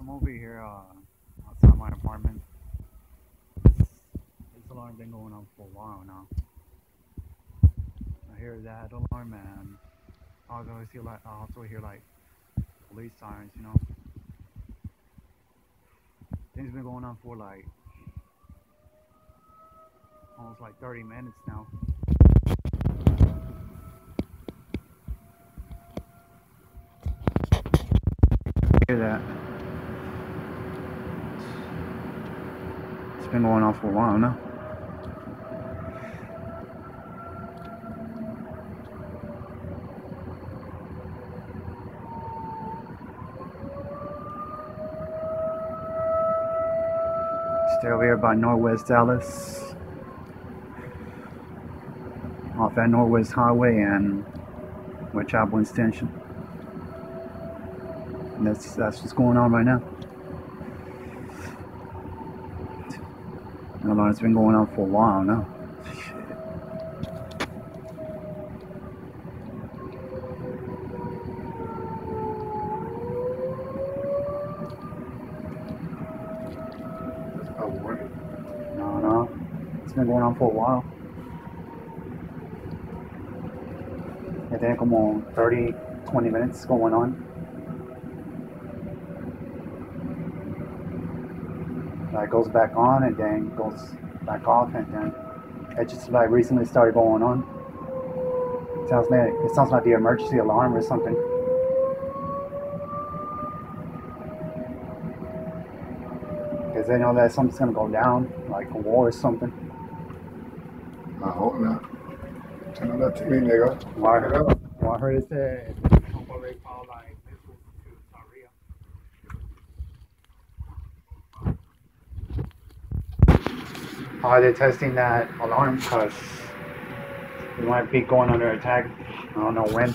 I'm over here outside my apartment. This alarm been going on for a while now. I hear that alarm and I also hear like police sirens. Things been going on for like almost like 30 minutes now. I hear that. It's been going on for a while now. Stay over here by Northwest Dallas, off that Northwest Highway and with Chapel Extension. And that's what's going on right now. It's been going on for a while now. Shit. No. It's been going on for a while. I think I'm on 30, 20 minutes going on. It goes back on and then goes back off, and then it just like recently started going on. It sounds like the emergency alarm or something. Because they know that something's gonna go down, like a war or something. I hope not. Tell that to me, nigga. Well, I heard it said somebody called like missiles to Syria. Are they testing that alarm? Because we might be going under attack. I don't know when.